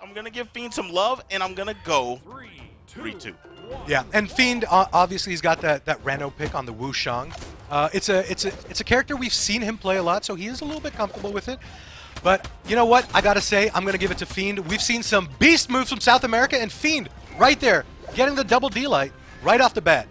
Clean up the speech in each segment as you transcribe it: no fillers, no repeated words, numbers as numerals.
I'm going to give Fiend some love, and I'm going to go 3-2. Yeah, and Fiend, obviously, he's got that Reno pick on the Wushang. It's a character we've seen him play a lot, so he is a little bit comfortable with it. But you know what? I gotta say, I'm gonna give it to Fiend. We've seen some beast moves from South America, and Fiend right there, getting the double D-Light right off the bat.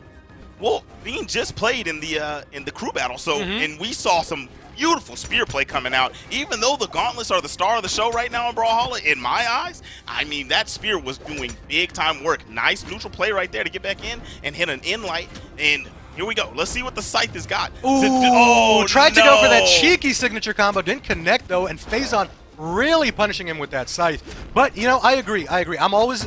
Well, Fiend just played in the crew battle, so and we saw some beautiful spear play coming out. Even though the gauntlets are the star of the show right now in Brawlhalla, in my eyes, I mean, that spear was doing big time work. Nice neutral play right there to get back in and hit an in light. And here we go. Let's see what the Scythe has got. Ooh, tried to go for that cheeky signature combo, didn't connect though, and Phazon really punishing him with that Scythe. But you know, I agree. I'm always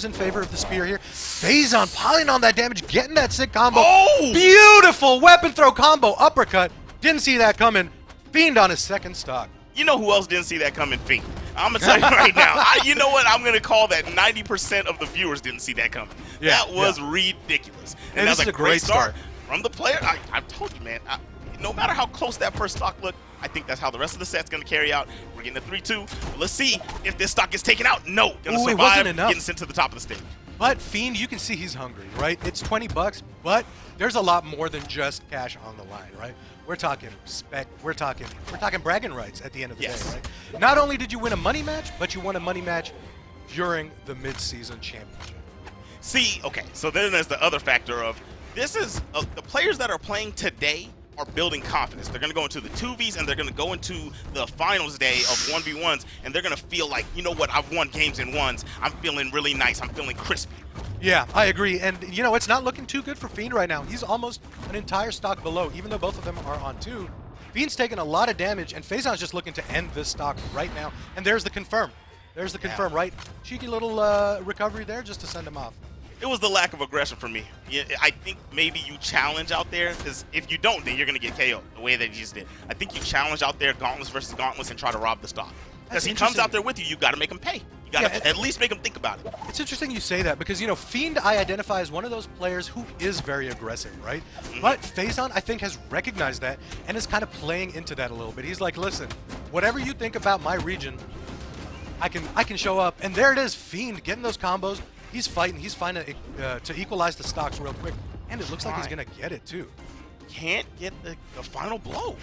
in favor of the spear here. Phazon piling on that damage, getting that sick combo. Oh! Beautiful weapon throw combo, uppercut. Didn't see that coming. Fiend on his second stock. You know who else didn't see that coming? Fiend. I'm going to tell you right now. You know what? I'm going to call that 90% of the viewers didn't see that coming. Yeah, that was ridiculous. And this that's is a great start from the player. I told you, man. No matter how close that first stock looked, I think that's how the rest of the set's going to carry out. We're getting a 3-2. Let's see if this stock gets taken out. No. Going to survive. It wasn't enough. Getting sent to the top of the stage. But Fiend, you can see he's hungry, right? It's 20 bucks, but there's a lot more than just cash on the line, right? We're talking respect. We're talking bragging rights at the end of the day, right? Not only did you win a money match, but you won a money match during the mid-season championship. See, okay, so then there's the other factor of this is the players that are playing today are building confidence. They're going to go into the 2Vs and they're going to go into the finals day of 1v1s, and they're going to feel like, you know what, I've won games in ones. I'm feeling really nice. I'm feeling crispy. Yeah, I agree. And, you know, it's not looking too good for Fiend right now. He's almost an entire stock below, even though both of them are on 2. Fiend's taking a lot of damage, and Phazon's just looking to end this stock right now. And there's the confirm. There's the confirm, right? Cheeky little recovery there just to send him off. It was the lack of aggression for me. I think maybe you challenge out there, because if you don't, then you're going to get KO'd the way that he just did. I think you challenge out there gauntlets versus gauntlets and try to rob the stock. Because he comes out there with you, you got to make him pay. You got to at least make him think about it. It's interesting you say that because, you know, Fiend I identify as one of those players who is very aggressive, right? But Phazon, I think, has recognized that and is kind of playing into that a little bit. He's like, listen, whatever you think about my region, I can show up. And there it is, Fiend getting those combos. He's fighting. He's finding to equalize the stocks real quick. And it looks like he's going to get it, too. Can't get the final blow.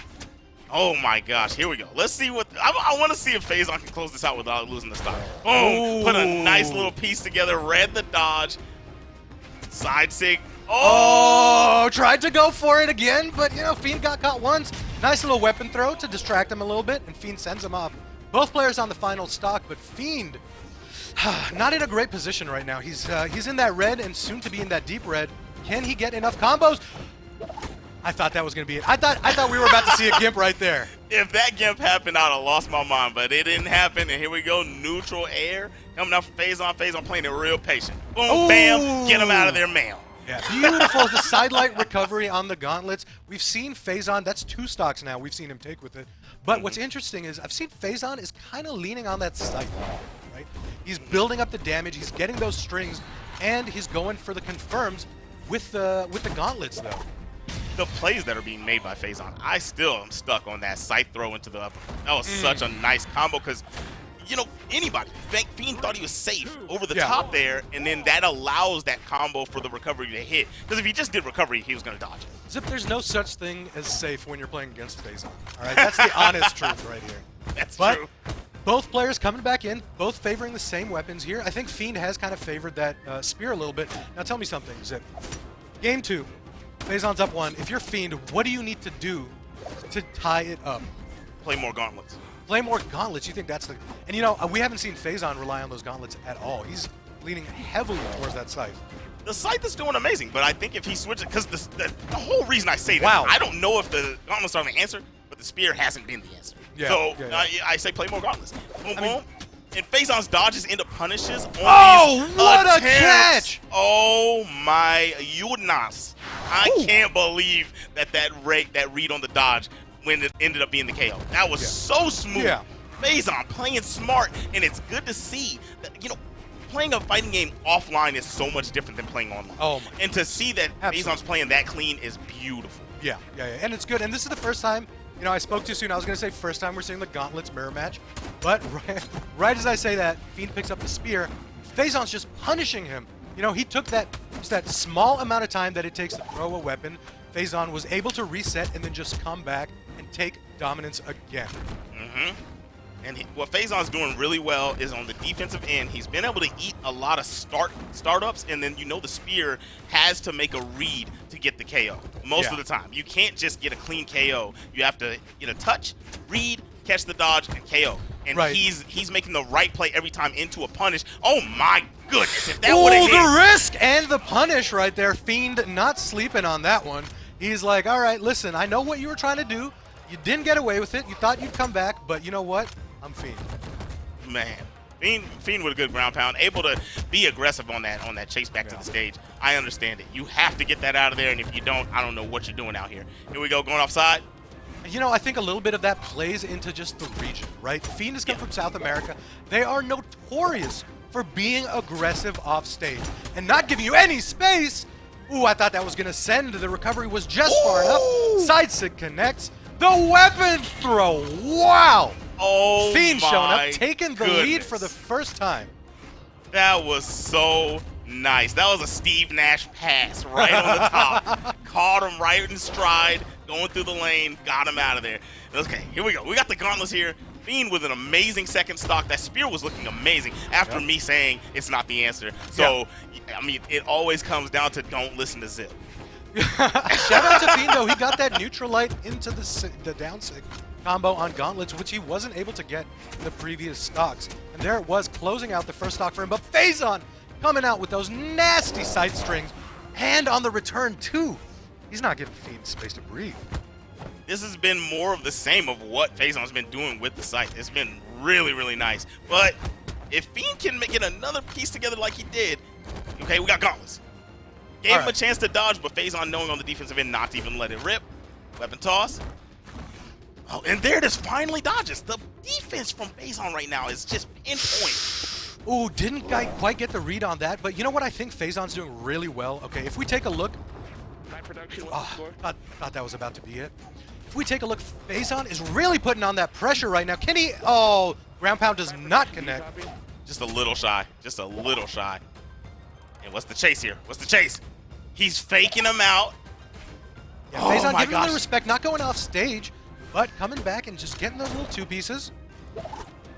Oh my gosh, here we go. Let's see what I want to see if Phazon can close this out without losing the stock. Boom! Put a nice little piece together, read the dodge. Side sig. Oh, tried to go for it again, but you know, Fiend got caught once. Nice little weapon throw to distract him a little bit, and Fiend sends him off. Both players on the final stock, but Fiend not in a great position right now. He's in that red and soon to be in that deep red. Can he get enough combos? I thought that was going to be it. I thought we were about to see a GIMP right there. If that GIMP happened, I'd have lost my mind, but it didn't happen. And here we go, neutral air coming out from Phazon. Phazon playing it real patient. Boom, bam, get him out of there, man. Yeah, beautiful. The sidelight recovery on the gauntlets. We've seen Phazon. That's 2 stocks now. We've seen him take with it. But what's interesting is I've seen Phazon is kind of leaning on that sight, right? He's building up the damage. He's getting those strings, and he's going for the confirms with the gauntlets, though. The plays that are being made by Phazon, I still am stuck on that scythe throw into the upper. That was such a nice combo because, you know, anybody, Fiend thought he was safe over the top there, and then that allows that combo for the recovery to hit. Because if he just did recovery, he was going to dodge it. Zip, there's no such thing as safe when you're playing against Phazon. All right, that's the honest truth right here. That's true. Both players coming back in, both favoring the same weapons here. I think Fiend has kind of favored that spear a little bit. Now tell me something, Zip. Game 2. Phazon's up 1. If you're Fiend, what do you need to do to tie it up? Play more gauntlets. Play more gauntlets. You think that's the... And, you know, we haven't seen Phazon rely on those gauntlets at all. He's leaning heavily towards that scythe. The scythe is doing amazing, but I think if he switches... Because the whole reason I say that, I don't know if the gauntlets are the answer, but the spear hasn't been the answer. Yeah, so I say play more gauntlets. Boom, boom. And Phazon's dodges into punishes on these what attempts. A catch! Oh my goodness. I can't believe that read on the dodge when it ended up being the KO. That was so smooth. Phazon playing smart, and it's good to see that, you know, playing a fighting game offline is so much different than playing online. And to see that Phazon's playing that clean is beautiful. Yeah, and it's good. And this is the first time You know, I spoke too soon. I was going to say first time we're seeing the Gauntlets mirror match. But right as I say that, Fiend picks up the spear. Phazon's just punishing him. You know, he took just that small amount of time that it takes to throw a weapon. Phazon was able to reset and then just come back and take dominance again. And what Phazon's doing really well is on the defensive end. He's been able to eat a lot of startups, and then the spear has to make a read to get the KO most of the time. You can't just get a clean KO. You have to get a touch, read, catch the dodge, and KO. And he's making the right play every time into a punish. Oh my goodness! If that would have hit. The risk and the punish right there. Fiend not sleeping on that one. He's like, all right, listen, I know what you were trying to do. You didn't get away with it. You thought you'd come back, but you know what? I'm Fiend. Man, Fiend with a good ground pound, able to be aggressive on that chase back to the stage. I understand it. You have to get that out of there, and if you don't, I don't know what you're doing out here. Here we go, going offside. You know, I think a little bit of that plays into just the region, right? Fiend has come from South America. They are notorious for being aggressive off stage and not giving you any space. Ooh, I thought that was going to send. The recovery was just far enough. Side stick connects. The weapon throw. Wow. Oh, Fiend showing up, taking the lead for the first time. That was so nice. That was a Steve Nash pass right on the top. Caught him right in stride, going through the lane, got him out of there. Okay, here we go. We got the Gauntlets here. Fiend with an amazing second stock. That spear was looking amazing after me saying it's not the answer. So, I mean, it always comes down to don't listen to Zip. Shout out to Fiend, though. He got that Neutralite into the down sig combo on Gauntlets, which he wasn't able to get in the previous stocks. And there it was, closing out the first stock for him. But Phazon coming out with those nasty side strings. And on the return, too. He's not giving Fiend space to breathe. This has been more of the same of what Phazon's been doing with the site. It's been really, really nice. But if Fiend can get another piece together like he did, okay, we got Gauntlets. Gave him a chance to dodge, but Phazon knowing on the defensive end not to even let it rip. Weapon toss. Oh, and there it is, finally dodges. The defense from Phazon right now is just pinpoint. Ooh, didn't quite get the read on that, but you know what I think Phazon's doing really well? Okay, if we take a look. Thought that was about to be it. If we take a look, Phazon is really putting on that pressure right now. Can he? Oh, ground pound does not connect. Just a little shy. Just a little shy. And what's the chase here? What's the chase? He's faking him out. Yeah, Phazon giving him the respect, not going off stage, but coming back and just getting those little two pieces.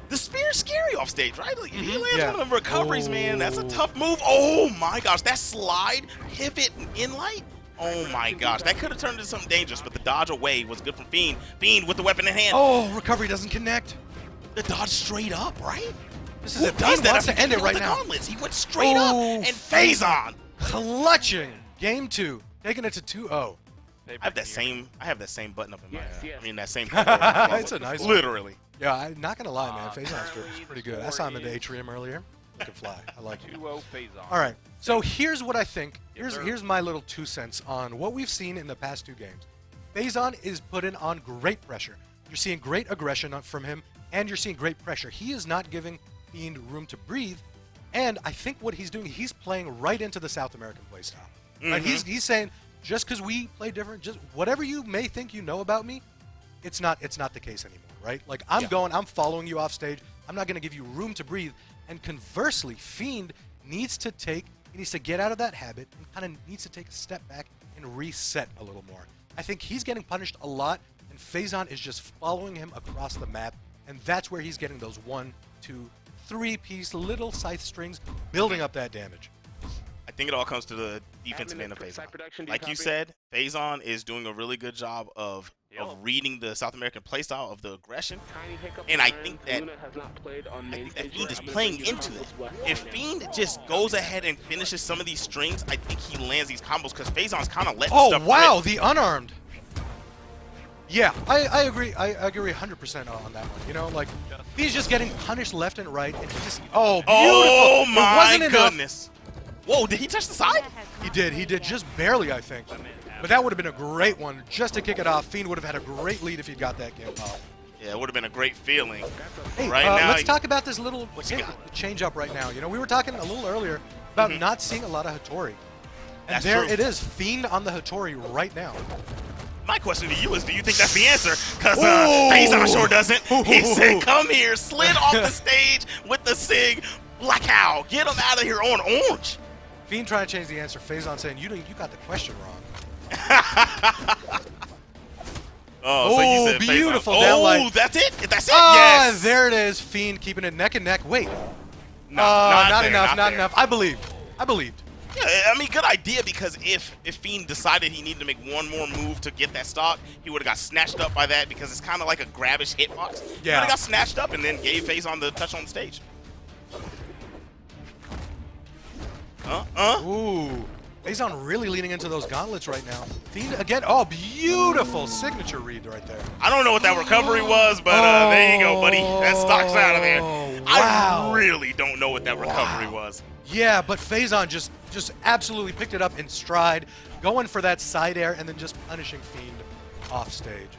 The spear's scary off stage, right? Like, he lands one of them recoveries, man. That's a tough move. Oh my gosh, that slide, pivot, and in-light. Oh my gosh, that could have turned into something dangerous, but the dodge away was good from Fiend. Fiend with the weapon in hand. Oh, recovery doesn't connect. The dodge straight up, right? This is it. Fiend wants to end it right now. Gauntlets. He went straight up, and Phazon clutching game 2, taking it to 2-0. I have that same button up in my. I mean that same. It's a nice one. Literally. Yeah, I'm not gonna lie, man. Phazon's pretty good. I saw him in the atrium earlier. He can fly. I like it. All right. So here's what I think. Here's my little 2 cents on what we've seen in the past 2 games. Phazon is putting on great pressure. You're seeing great aggression from him, and you're seeing great pressure. He is not giving Fiend room to breathe, and I think what he's doing, he's playing right into the South American playstyle. Right? He's saying, just because we play different, just whatever you may think you know about me, it's not the case anymore, right? Like I'm following you off stage. I'm not going to give you room to breathe. And conversely, Fiend needs to get out of that habit and kind of needs to take a step back and reset a little more. I think he's getting punished a lot, and Phazon is just following him across the map, and that's where he's getting those 1, 2, 3-piece little scythe strings, building up that damage. I think it all comes to the defensive end of Phazon. Like you said, Phazon is doing a really good job of reading the South American playstyle of the aggression, and I think that Fiend is playing into it. If Fiend just goes ahead and finishes some of these strings, I think he lands these combos because Phazon's kind of letting stuff rip. Wow, the unarmed. Yeah, I agree. I agree 100% on that one. You know, like he's just getting punished left and right, and he just beautiful. Oh my goodness. Whoa, did he touch the side? He did just barely, I think. But that would have been a great one just to kick it off. Fiend would have had a great lead if he got that game off. Yeah, it would have been a great feeling. Hey, now, let's talk about this little change up right now. You know, we were talking a little earlier about not seeing a lot of Hattori. And it is, Fiend on the Hattori right now. My question to you is, do you think that's the answer? Because Phazon sure doesn't. He said, come here, slid off the stage with the SIG. Black Owl, get him out of here on orange. Fiend trying to change the answer. Phazon saying, you got the question wrong. So you said beautiful Phazon. downlight. Oh, that's it? That's it? Ah, Yes. there it is. Fiend keeping it neck and neck. Wait. No, not enough. not Enough. I believed. Yeah, I mean, good idea, because if Fiend decided he needed to make one more move to get that stock, he would have got snatched up by that, because it's kind of like a grabbish hitbox. Yeah. He would have got snatched up and then gave Phazon the touch on the stage. Ooh. Phazon really leaning into those gauntlets right now. Fiend again. Oh, beautiful signature read right there. I don't know what that recovery was, but there you go, buddy. That stock's out of there. Wow. I really don't know what that recovery was. Yeah, but Phazon just absolutely picked it up in stride, going for that side air and then just punishing Fiend off stage.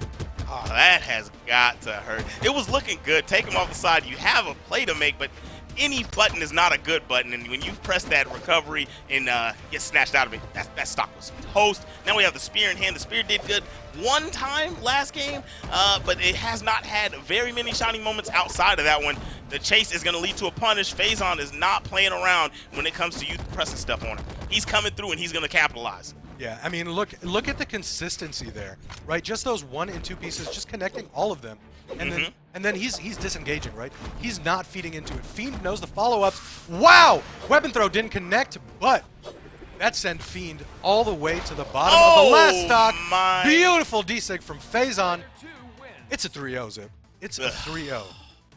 Oh, that has got to hurt. It was looking good. Take him off the side. You have a play to make, but any button is not a good button, and when you press that recovery and get snatched out of it, that stock was toast. Now we have the spear in hand. The spear did good one time last game, but it has not had very many shining moments outside of that one. The chase is going to lead to a punish. Phazon is not playing around when it comes to you pressing stuff on him. He's coming through, and he's going to capitalize. Yeah, I mean, look at the consistency there, right? Just those 1 and 2 pieces, just connecting all of them, and then he's disengaging, right? He's not feeding into it. Fiend knows the follow-ups. Wow, weapon throw didn't connect, but that sent Fiend all the way to the bottom of the last stock. My. Beautiful D-Sig from Phazon. It's a 3-0, Zip. It's a 3-0.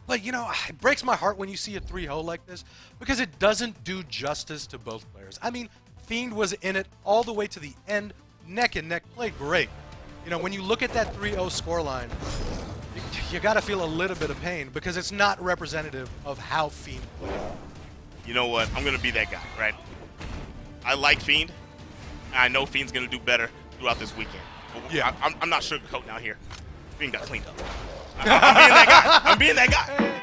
But, you know, it breaks my heart when you see a 3-0 like this, because it doesn't do justice to both players. I mean, Fiend was in it all the way to the end, neck and neck, played great. You know, when you look at that 3-0 scoreline, you got to feel a little bit of pain, because it's not representative of how Fiend played. You know what? I'm going to be that guy, right? I like Fiend. I know Fiend's going to do better throughout this weekend. But yeah. I'm not sugarcoating out here. Fiend got cleaned up. I'm being that guy. I'm being that guy.